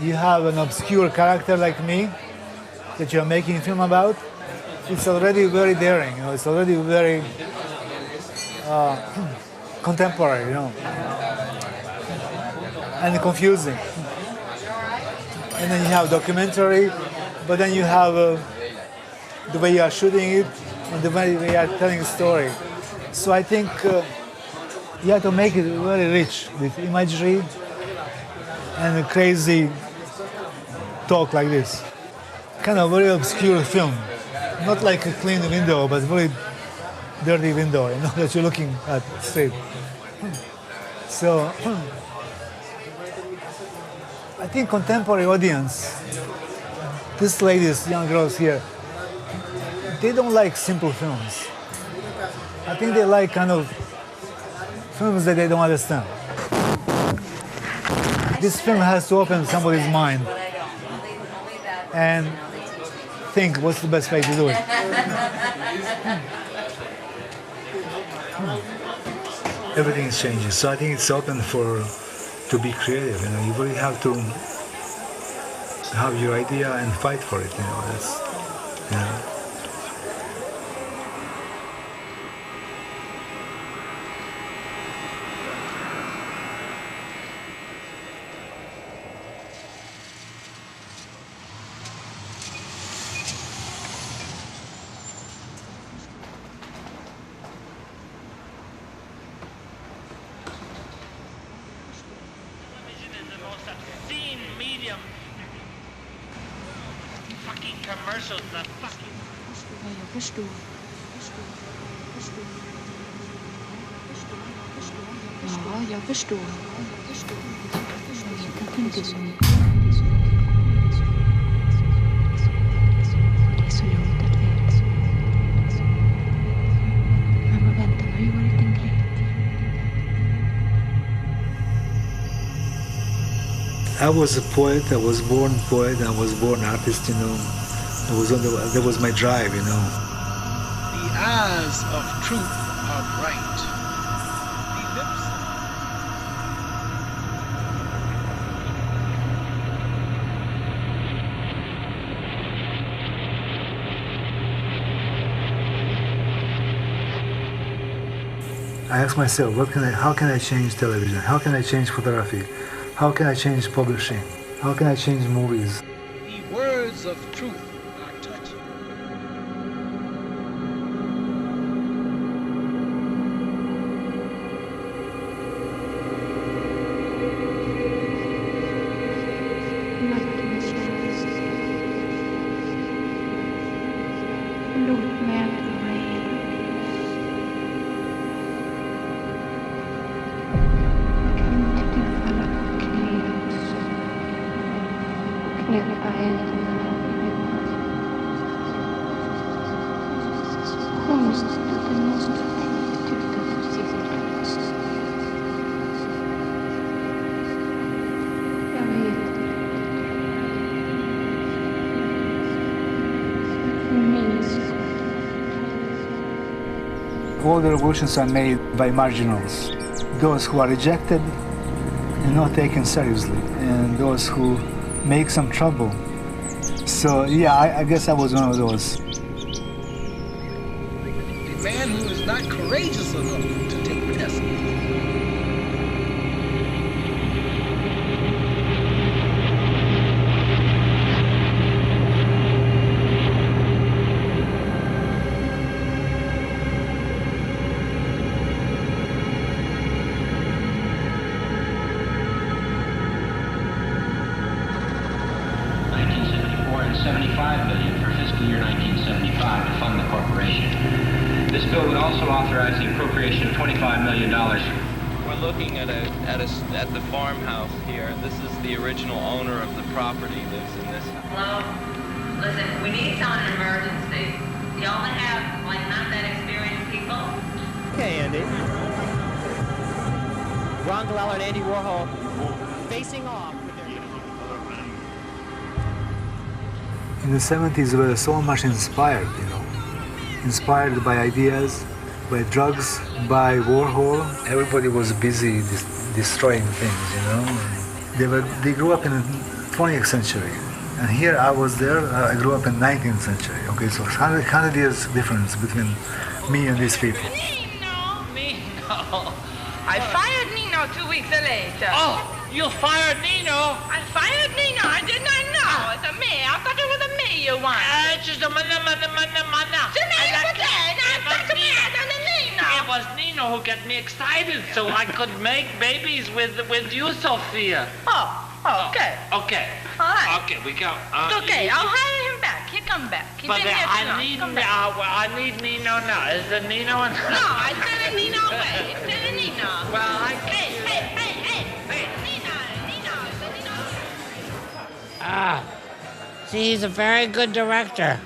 you have an obscure character like me that you're making a film about, it's already very daring, it's already very contemporary, and confusing. And then you have documentary, but then you have the way you are shooting it and the way you are telling a story. So I think you have to make it very rich with imagery and a crazy talk like this. Kind of very obscure film. Not like a clean window, but very dirty window, that you're looking at straight. So I think contemporary audience, these ladies, young girls here, they don't like simple films. I think they like kind of films that they don't understand. This film has to open somebody's mind and think what's the best way to do it. Everything is changing, so I think it's open to be creative. You really have to have your idea and fight for it. Commercials, the fucking... Jag förstår. Ja, jag förstår. Jag vet inte så mycket. Det är så långt att veta. Men vad väntar, har ju varit en grej. I was a poet, I was born poet, I was born artist, That was my drive, The eyes of truth are bright. The lips. I asked myself, how can I change television? How can I change photography? How can I change publishing? How can I change movies? The words of truth are touching. Låt mig aldrig vara elak. Kan inte du falla på knä också? Knäppa händerna. Konstigt att det måste tänkt ut att du sitter löst. Jag vet inte. Minns. All the revolutions are made by marginals, those who are rejected and not taken seriously, and those who make some trouble. So yeah, I guess I was one of those. A man who is not courageous enough to take risks. $75 million for fiscal year 1975 to fund the corporation. This bill would also authorize the appropriation of $25 million. We're looking at the farmhouse here. This is the original owner of the property, lives in this house. Hello? Listen, we need someone in emergency. You only have, not that experienced people? Okay, Andy. Ron Glell and Andy Warhol facing off. In the 70s, we were so much inspired, inspired by ideas, by drugs, by Warhol. Everybody was busy destroying things, They grew up in 20th century. And here I was there, I grew up in 19th century. Okay, so 100 years difference between me and these people. Nino! I fired Nino 2 weeks later. Oh, you fired Nino? I fired Nino. I did not know. It's a me. I thought it was a me you wanted. It's just a mana. It was Nino who got me excited so I could make babies with you, Sophia. Oh, okay. Okay. All right. Okay, we go. Okay, I'll hire him back. He come back. He's But been here too long. I need Nino now. Is it Nino? No, I said it Nino way. It's still a Nino. Well, Hey, Nino, it's a Nino. Ah, see, he's a very good director.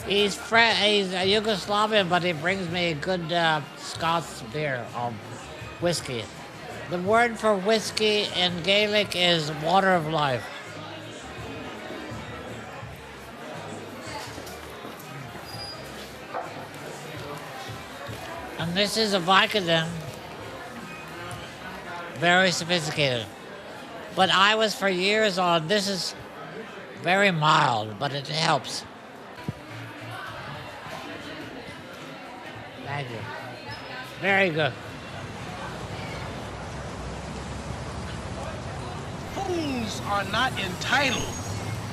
He's Yugoslavian, but he brings me a good Scots beer or whiskey. The word for whiskey in Gaelic is water of life. And this is a Vicodin. Very sophisticated. But I was for years on, this is very mild, but it helps. Thank you. Very good. Fools are not entitled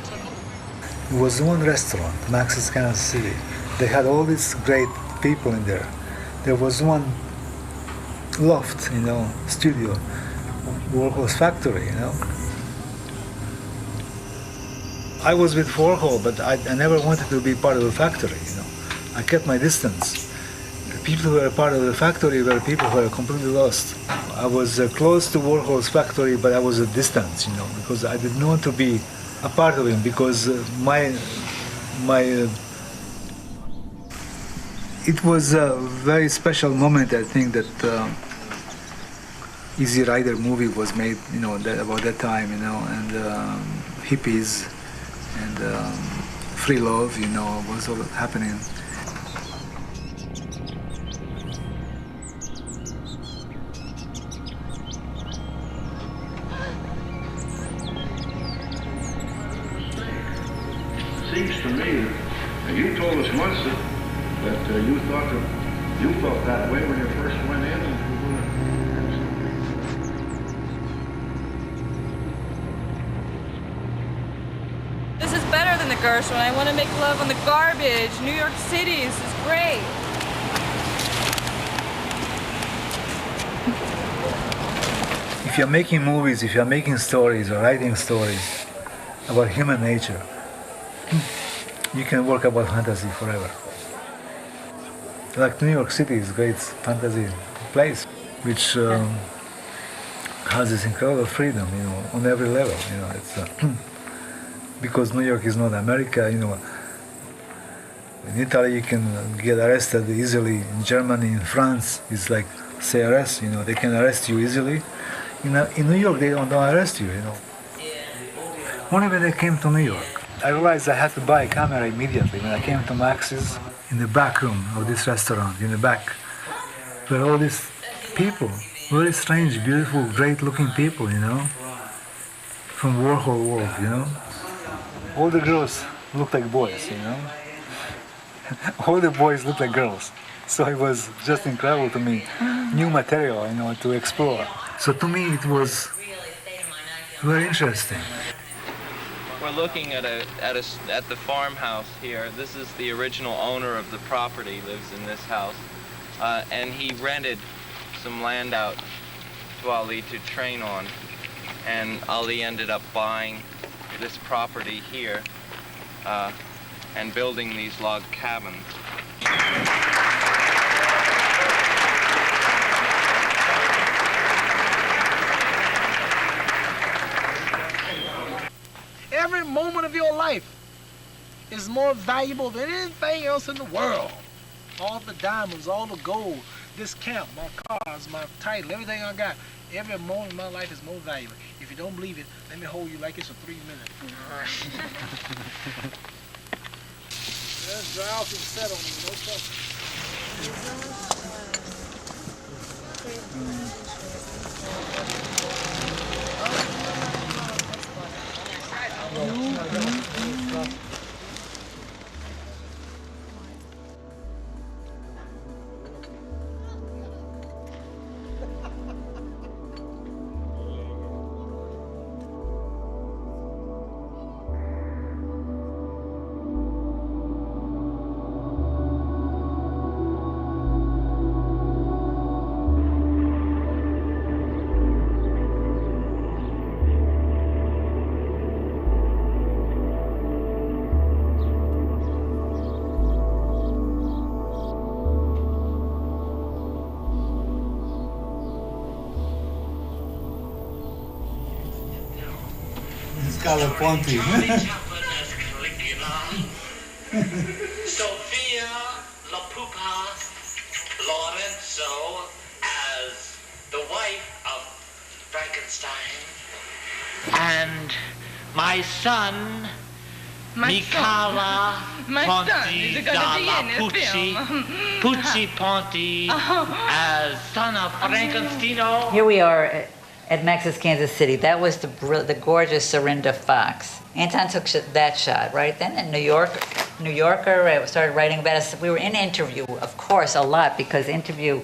to know. It was one restaurant, Max's Kansas City. They had all these great people in there. There was one loft, studio, Warhol's factory, I was with Warhol, but I never wanted to be part of the factory, I kept my distance. The people who were part of the factory were people who were completely lost. I was close to Warhol's factory, but I was at distance, because I didn't want to be a part of him, because it was a very special moment, I think, that Easy Rider movie was made, about that time, and hippies and free love, was all happening. Seems to me that you told us once that you felt that way when you first went in, and you were. This is better than the Gershwin. I want to make love on the garbage. New York City, this is great. If you're making movies, if you're making stories or writing stories about human nature, you can work about fantasy forever. Like New York City is a great fantasy place, which has this incredible freedom, on every level. It's because New York is not America. In Italy you can get arrested easily. In Germany, in France, it's like CRS. They can arrest you easily. In New York, they don't arrest you. Only when I came to New York, I realized I had to buy a camera immediately. When I came to Max's, in the back room of this restaurant, in the back, were all these people, very strange, beautiful, great-looking people, from Warhol world, All the girls looked like boys, All the boys looked like girls. So it was just incredible to me, new material, to explore. So to me, it was very interesting. We're looking at the farmhouse here. This is the original owner of the property, lives in this house, and he rented some land out to Ali to train on, and Ali ended up buying this property here and building these log cabins. Every moment of your life is more valuable than anything else in the world. All the diamonds, all the gold, this camp, my cars, my title, everything I got. Every moment of my life is more valuable. If you don't believe it, let me hold you like this for 3 minutes. Let's dry off and set on you, no problem. Scala Ponti. Sophia La Pupa Lorenzo as the wife of Frankenstein. And my son, Micala Ponti dalla Pucci, Pucci Ponti as son of Frankenstein. Here we are at Max's Kansas City. That was the gorgeous Serinda Fox. Anton took that shot, right? Then in New Yorker started writing about us. We were in Interview, of course, a lot, because Interview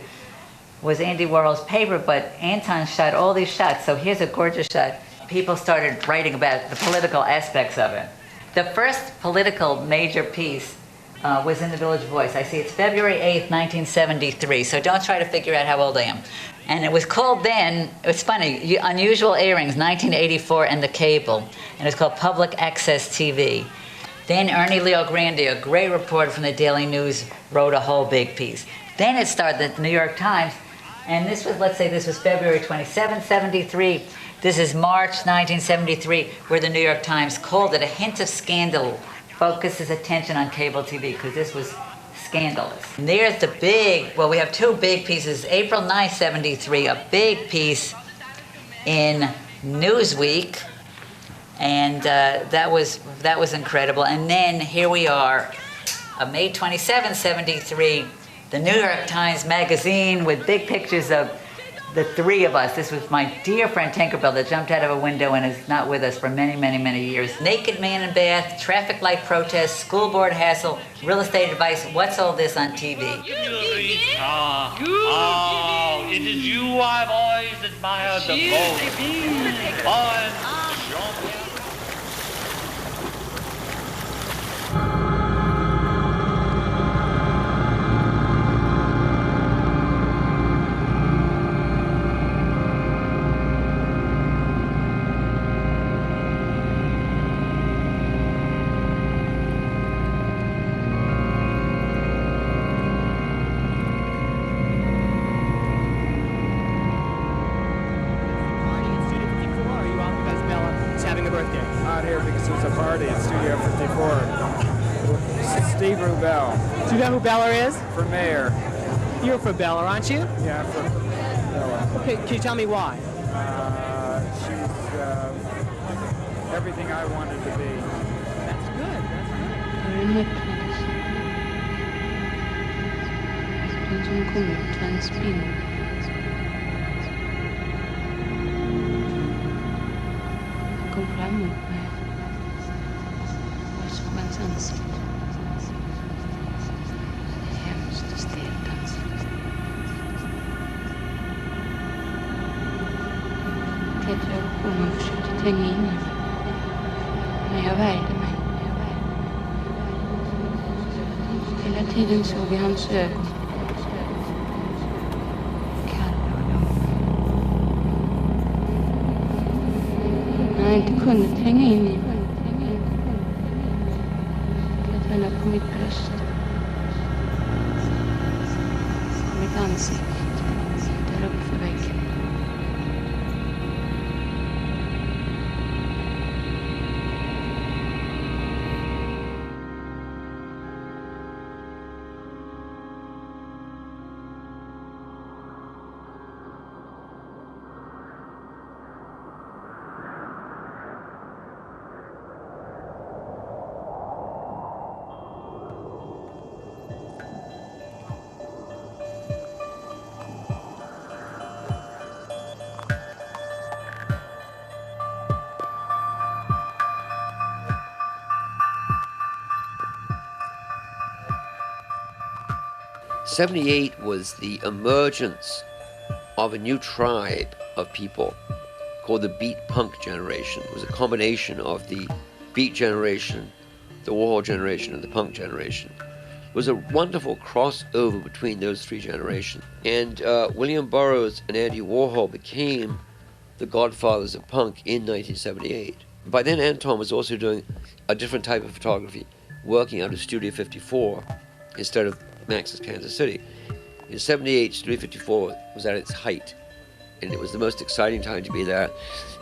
was Andy Warhol's paper, but Anton shot all these shots. So here's a gorgeous shot. People started writing about the political aspects of it. The first political major piece was in the Village Voice. I see it's February 8th, 1973, so don't try to figure out how old I am. And it was called then, it's funny, Unusual Airings, 1984, and the Cable. And it's called Public Access TV. Then Ernie Leo Grande, a great reporter from the Daily News, wrote a whole big piece. Then it started the New York Times, and this was, let's say this was February 27, 73. This is March 1973, where the New York Times called it a hint of scandal, focuses attention on cable TV, because this was scandalous. And there's the big, well, we have two big pieces. April 9, 73, a big piece in Newsweek, and that was incredible. And then here we are, May 27, 73, the New York Times Magazine with big pictures of the three of us. This was my dear friend Tinkerbell that jumped out of a window and is not with us for many, many, many years. Naked man in bath, traffic light protest, school board hassle, real estate advice. What's all this on TV? Oh, it is you I've always admired the most. Do you know who Bella is? For mayor. You're for Bella, aren't you? Yeah, I'm for Bella. Okay, can you tell me why? She's everything I wanted to be. That's good, Som kommer kom fram mot mig. Jag såg hans ansikte. Hemskt och stelt ansikte. Klättrade upp på mig och försökte tränga in i mig. Men jag värjde mig. Hela tiden såg jag hans ögon. När jag inte kunde tränga in i mig. Klättrade upp på mitt bröst. Mitt ansikte. Där uppe för väggen. '78 was the emergence of a new tribe of people called the beat punk generation. It was a combination of the beat generation, the Warhol generation, and the punk generation. It was a wonderful crossover between those three generations. And William Burroughs and Andy Warhol became the godfathers of punk in 1978. By then, Anton was also doing a different type of photography, working out of Studio 54 instead of Max's Kansas City. In '78, Studio 54 was at its height, and it was the most exciting time to be there.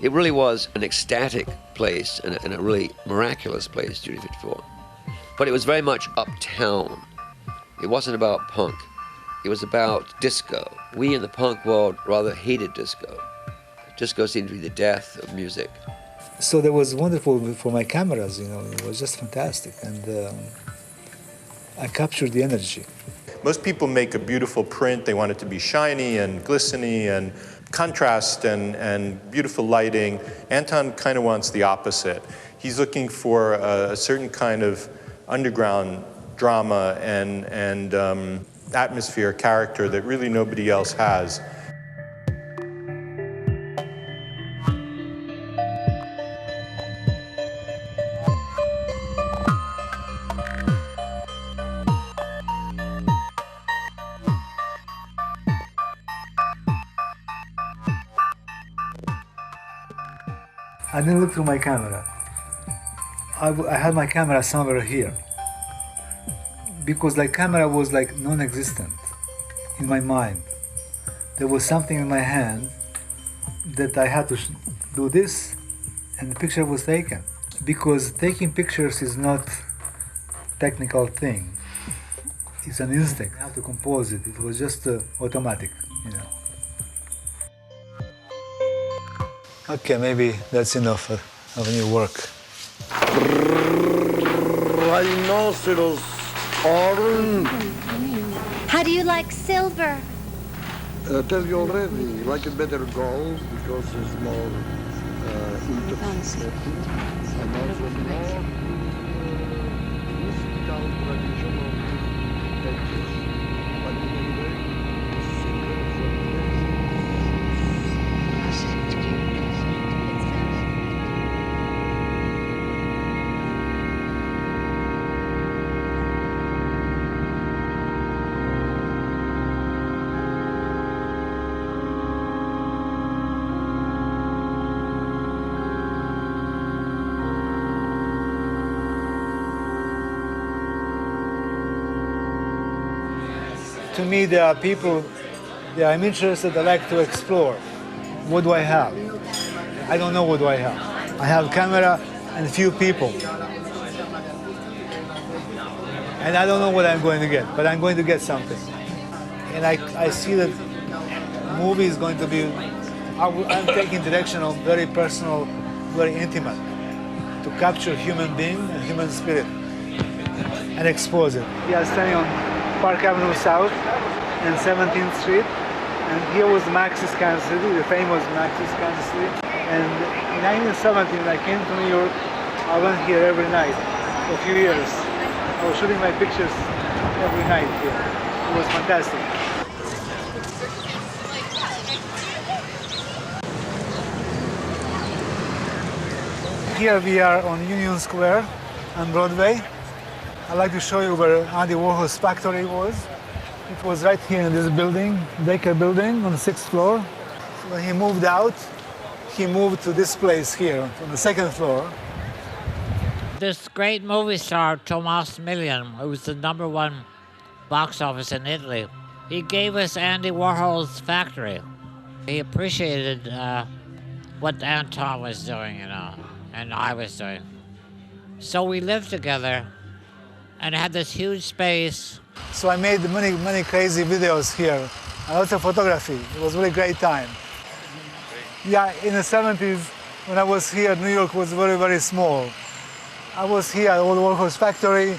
It really was an ecstatic place and a really miraculous place, Studio 54. But it was very much uptown. It wasn't about punk. It was about disco. We in the punk world rather hated disco. Disco seemed to be the death of music. So that was wonderful for my cameras, you know, it was just fantastic. And I captured the energy. Most people make a beautiful print. They want it to be shiny and glistening and contrast and beautiful lighting. Anton kind of wants the opposite. He's looking for a certain kind of underground drama and atmosphere, character that really nobody else has. I didn't look through my camera. I had my camera somewhere here because the camera was like non-existent in my mind. There was something in my hand that I had to do this, and the picture was taken. Because taking pictures is not a technical thing. It's an instinct. I have to compose it. It was just automatic, you know. Okay, maybe that's enough of new work. Rhinoceros horn. How do you like silver? I tell you already, like it better gold because it's more interesting and also more musical traditional textures. But anyway, To me, there are people that I'm interested, I like to explore. What do I have? I don't know what do I have. I have camera and a few people. And I don't know what I'm going to get, but I'm going to get something. And I see that movie is going to be, I'm taking direction of very personal, very intimate, to capture human being and human spirit and expose it. We are standing on Park Avenue South and 17th Street, and here was Max's Kansas City, the famous Max's Kansas City. And in 1917, when I came to New York, I went here every night for a few years. I was shooting my pictures every night here. It was fantastic. Here we are on Union Square on Broadway. I'd like to show you where Andy Warhol's factory was. It was right here in this building, Baker building on the 6th floor. So when he moved out, he moved to this place here on the 2nd floor. This great movie star, Tomas Milian, who was the #1 box office in Italy, he gave us Andy Warhol's factory. He appreciated what Anton was doing, you know, and I was doing. So we lived together and had this huge space. So I made many crazy videos here, and lots of photography. It was a really great time. Yeah, in the 70s, when I was here, New York was very, very small. I was here at Old Warhol's factory,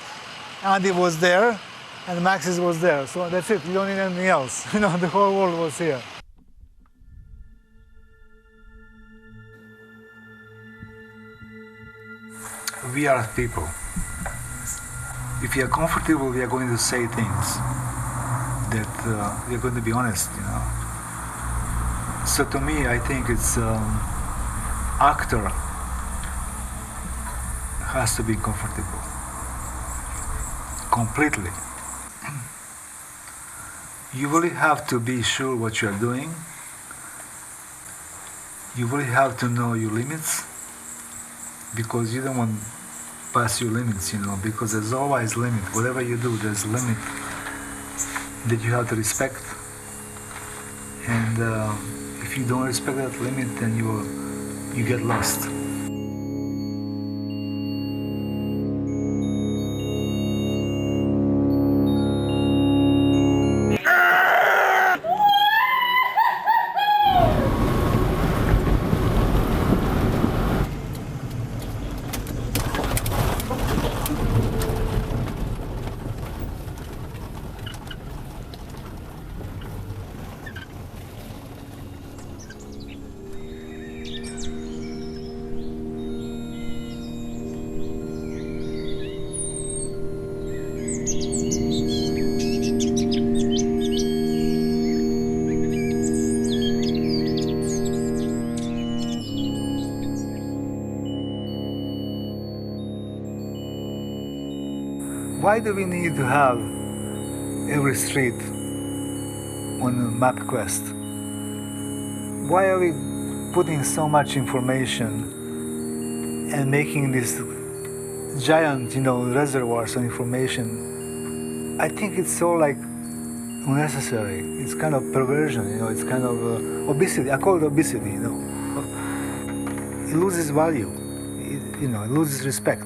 Andy was there, and Max's was there. So that's it, you don't need anything else. You know, the whole world was here. We are people. If we are comfortable, we are going to say things. that we're going to be honest, you know. So to me, I think it's actor has to be comfortable, completely. You really have to be sure what you're doing. You really have to know your limits, because you don't want to pass your limits, you know, because there's always limit. Whatever you do, there's a limit that you have to respect. And if you don't respect that limit, then you get lost. Why do we need to have every street on a MapQuest? Why are we putting so much information and making these giant, you know, reservoirs of information? I think it's all like unnecessary. It's kind of perversion, you know. It's kind of obesity. I call it obesity, you know. It loses value, it loses respect.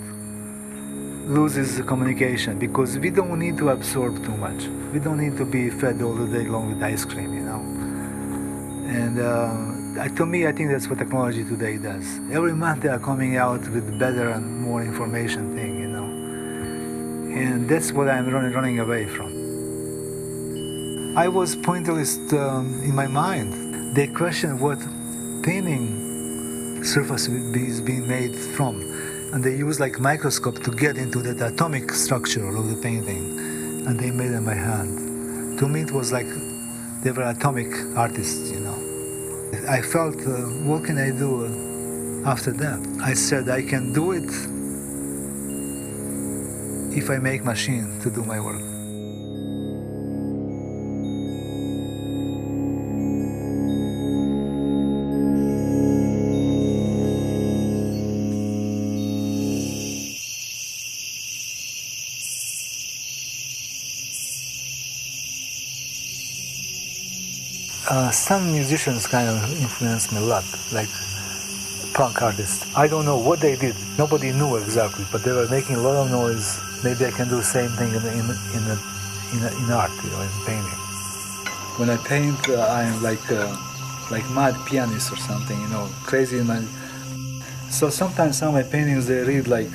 Loses communication, because we don't need to absorb too much. We don't need to be fed all the day long with ice cream, you know. And to me, I think that's what technology today does. Every month they are coming out with better and more information thing, you know. And that's what I'm running away from. I was pointillist in my mind. They questioned what painting surface is being made from. And they use like microscope to get into that atomic structure of the painting, and they made it by hand. To me, it was like they were atomic artists, you know. I felt, what can I do after that? I said I can do it if I make machine to do my work. Some musicians kind of influenced me a lot, like punk artists. I don't know what they did. Nobody knew exactly, but they were making a lot of noise. Maybe I can do the same thing in art, you know, in painting. When I paint, I'm like mad pianist or something, you know, crazy. So sometimes some of my paintings they read like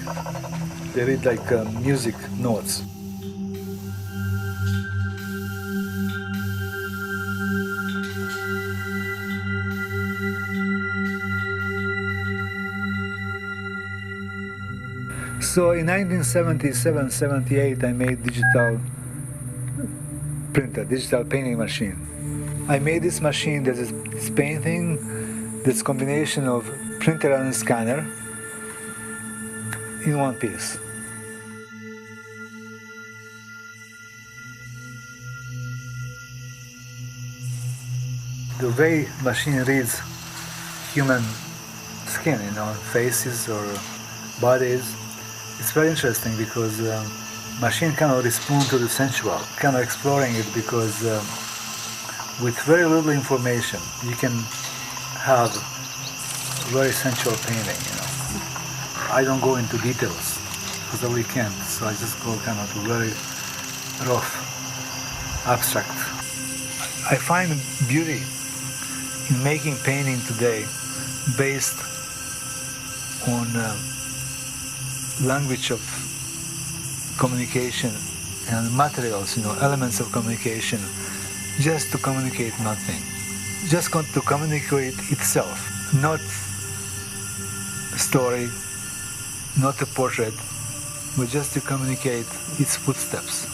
music notes. So in 1977-78, I made digital printer, digital painting machine. I made this machine that is this painting, this combination of printer and scanner in one piece. The way machine reads human skin, you know, faces or bodies, it's very interesting because machine cannot respond to the sensual, cannot exploring it, because with very little information you can have very sensual painting, you know. I don't go into details because I really can't, so I just go kind of very rough, abstract. I find beauty in making painting today based on language of communication and materials, you know, elements of communication, just to communicate nothing. Just to communicate itself, not a story, not a portrait, but just to communicate its footsteps.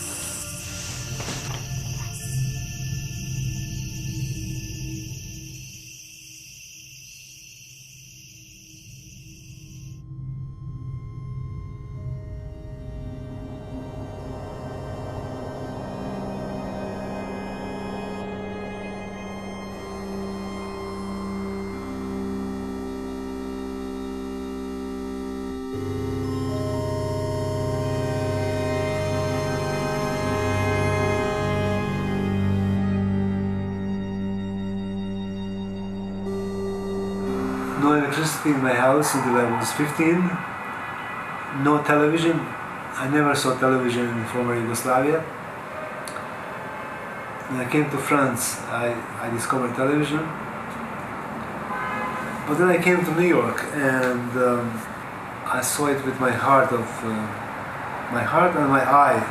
no electricity in my house until I was 15. No television. I never saw television in former Yugoslavia. When I came to France, I discovered television. But then I came to New York, and I saw it with my heart and my eye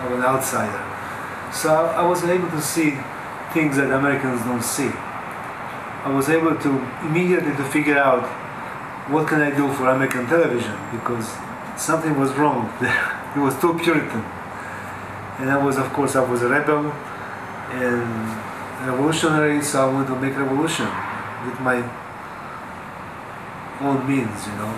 of an outsider. So I was able to see things that Americans don't see. I was able to immediately to figure out what can I do for American television, because something was wrong. It was too Puritan. And I was a rebel and revolutionary, so I wanted to make revolution with my own means, you know.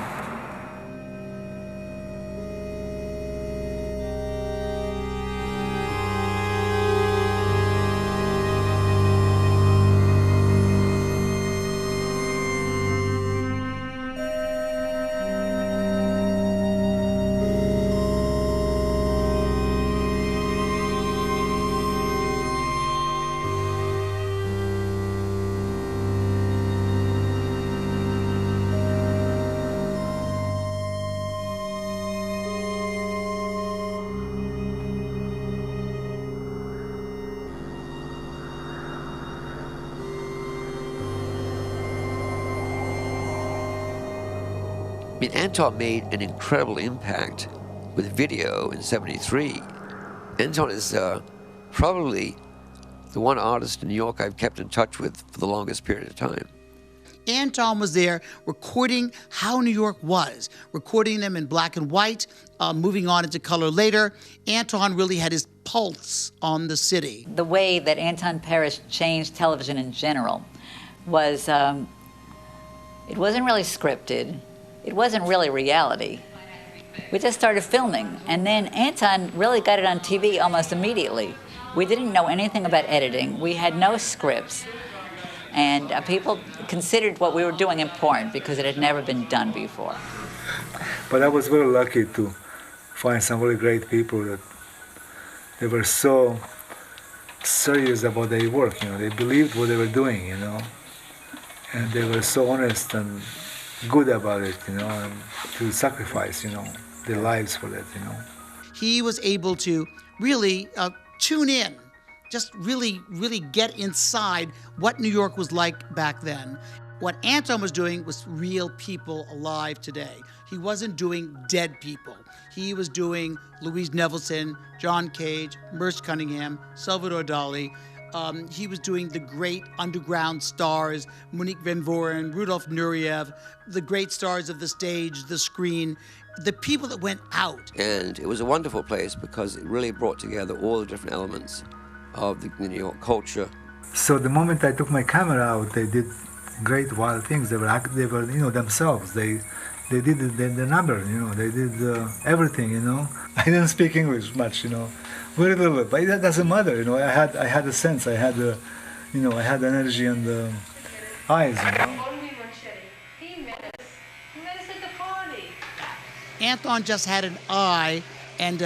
I mean, Anton made an incredible impact with video in '73. Anton is probably the one artist in New York I've kept in touch with for the longest period of time. Anton was there recording how New York was, recording them in black and white, moving on into color later. Anton really had his pulse on the city. The way that Anton Perich changed television in general was, it wasn't really scripted. It wasn't really reality. We just started filming, and then Anton really got it on TV almost immediately. We didn't know anything about editing. We had no scripts. And people considered what we were doing important because it had never been done before. But I was very lucky to find some really great people that they were so serious about their work, you know. They believed what they were doing, you know. And they were so honest and good about it, you know, and to sacrifice, you know, their lives for that, you know. He was able to really tune in, just really get inside what New York was like back then. What Anton was doing was real people alive today. He wasn't doing dead people. He was doing Louise Nevelson, John Cage, Merce Cunningham, Salvador Dali. He was doing the great underground stars, Monique Van Voren, Rudolf Nureyev, the great stars of the stage, the screen, the people that went out. And it was a wonderful place because it really brought together all the different elements of the New York culture. So the moment I took my camera out, they did great wild things. They were you know, themselves. They did the number, you know. They did everything, you know. I didn't speak English much, you know. Very little, but that doesn't matter, you know. I had a sense, I had the, you know, I had the energy and the eyes, you know. He met us at the party. Anton just had an eye and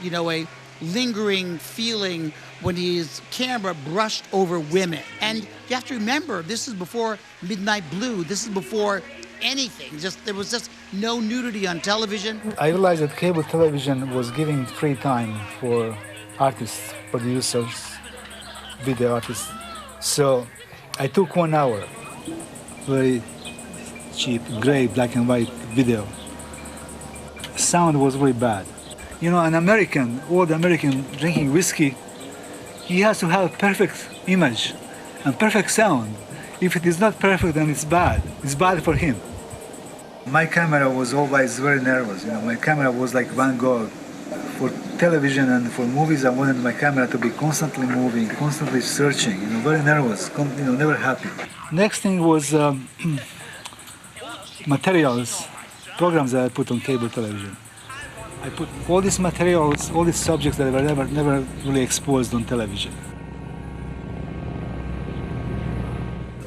you know, a lingering feeling when his camera brushed over women. And you have to remember, this is before Midnight Blue. This is before anything. There was just no nudity on television. I realized that cable television was giving free time for artists, producers, video artists. So I took 1 hour, very cheap, gray, black and white video. Sound was really bad. You know, an American, old American drinking whiskey, he has to have perfect image and perfect sound. If it is not perfect, then it's bad. It's bad for him. My camera was always very nervous. You know, my camera was like Van Gogh. For television and for movies, I wanted my camera to be constantly moving, constantly searching. You know, very nervous. You know, never happy. Next thing was materials, programs that I put on cable television. I put all these materials, all these subjects that were never really exposed on television.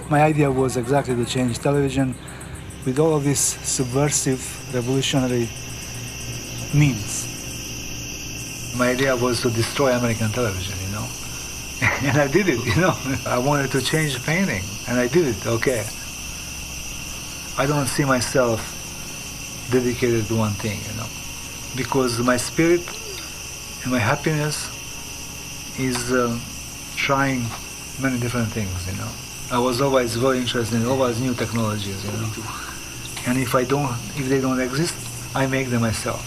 My idea was exactly to change television with all of these subversive, revolutionary means. My idea was to destroy American television, you know. And I did it, you know. I wanted to change painting, and I did it, okay. I don't see myself dedicated to one thing, because my spirit and my happiness is trying many different things, I was always very interested in always new technologies, and if they don't exist, I make them myself,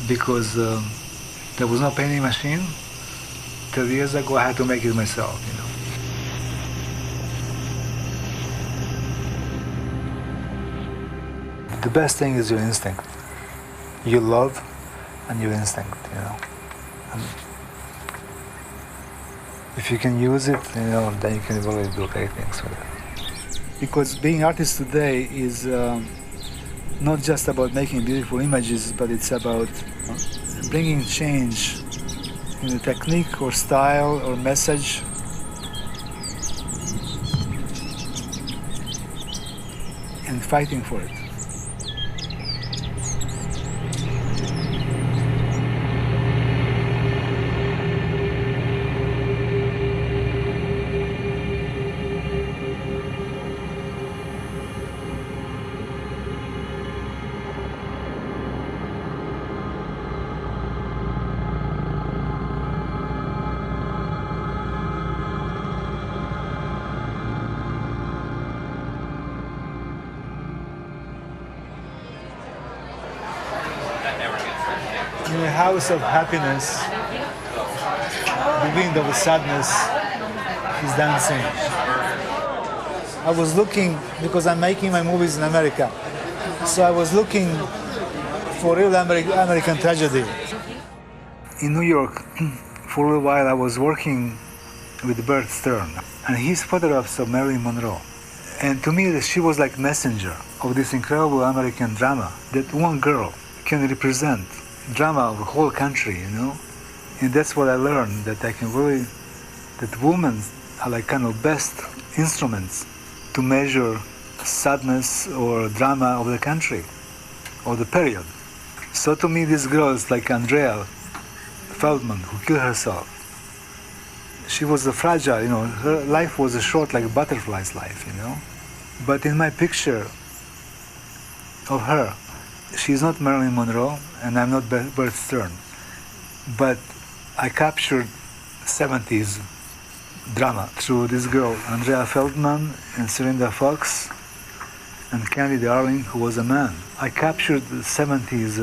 because there was no painting machine. 30 years ago, I had to make it myself, The best thing is your instinct, your love and your instinct, And if you can use it, then you can really do great things with it. Because being an artist today is not just about making beautiful images, but it's about bringing change in a technique or style or message. And fighting for it. In a house of happiness, the wind of sadness is dancing. I was looking, because I'm making my movies in America, so I was looking for real American tragedy. In New York, for a while I was working with Bert Stern, and his photographs of Marilyn Monroe. And to me, she was like messenger of this incredible American drama that one girl can represent. Drama of the whole country, and that's what I learned, that I can really, that women are like kind of best instruments to measure sadness or drama of the country or the period. So to me, this girl is like Andrea Feldman, who killed herself. She was a fragile, her life was a short like a butterfly's life, But in my picture of her, she's not Marilyn Monroe, and I'm not Bert Stern, but I captured 70s drama through this girl, Andrea Feldman, and Serinda Fox, and Candy Darling, who was a man. I captured the 70s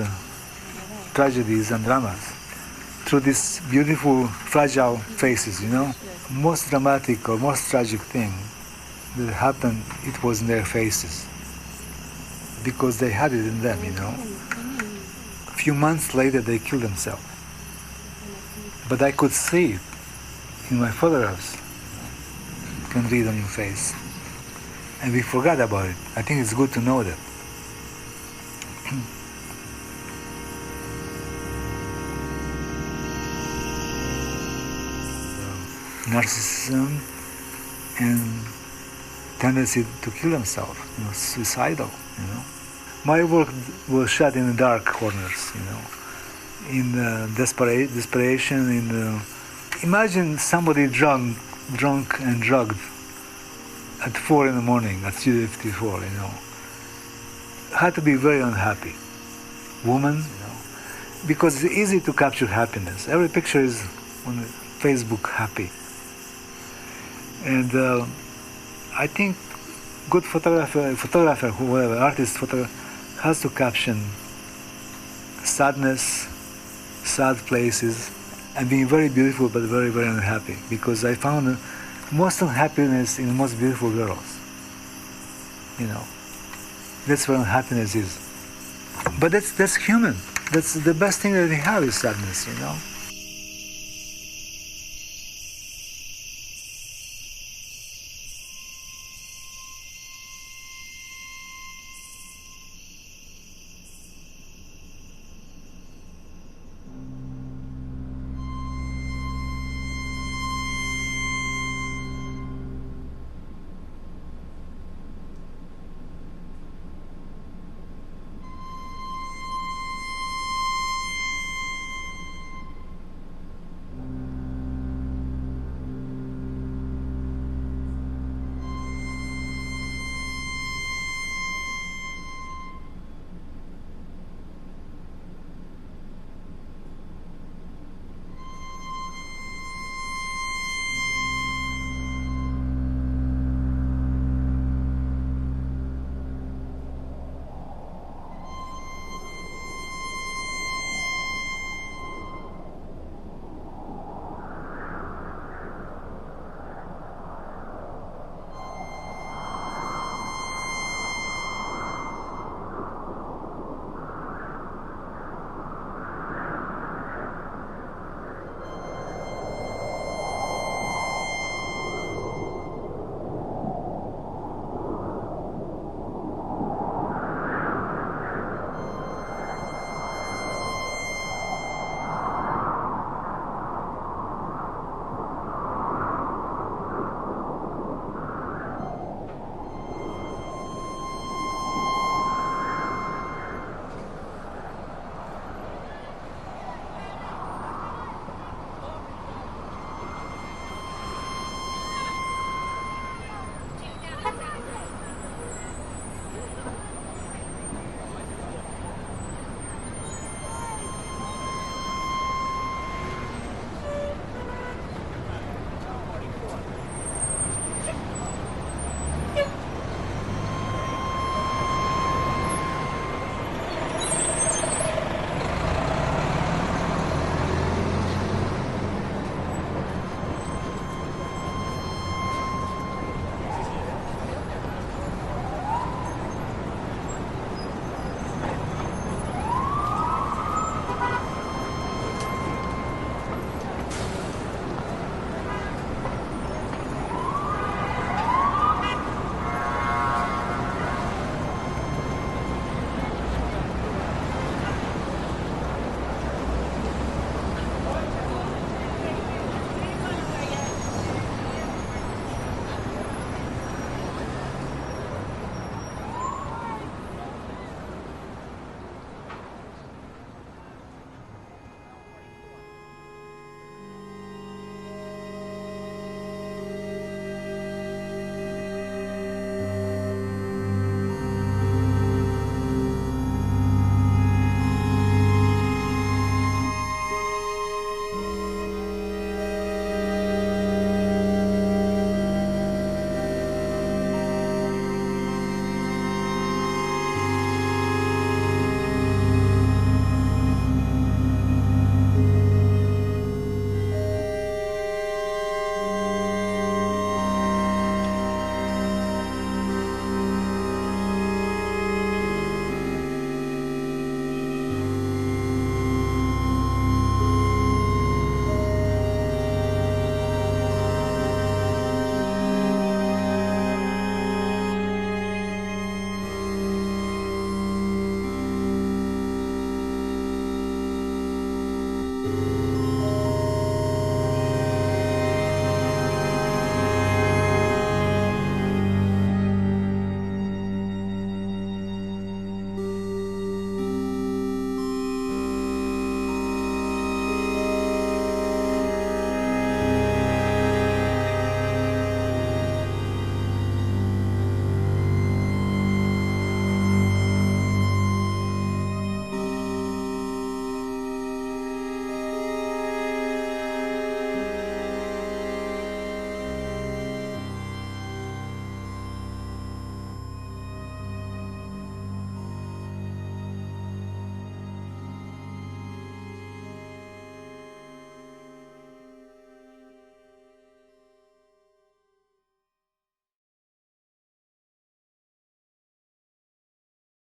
tragedies and dramas through these beautiful, fragile faces, Most dramatic or most tragic thing that happened, it was in their faces, because they had it in them, A few months later, they killed themselves. But I could see it in my photographs. You can read on your face. And we forgot about it. I think it's good to know that. Narcissism and tendency to kill themselves, suicidal, My work was shot in the dark corners, in desperation. Imagine somebody drunk and drugged at 4 a.m, at 3:54, Had to be very unhappy. Woman, because it's easy to capture happiness. Every picture is on Facebook happy. And I think good photographer, whoever, artist, photographer, has to caption sadness, sad places, and being very beautiful but very, very unhappy. Because I found most unhappiness in the most beautiful girls. That's where unhappiness is. But that's human. That's the best thing that we have is sadness,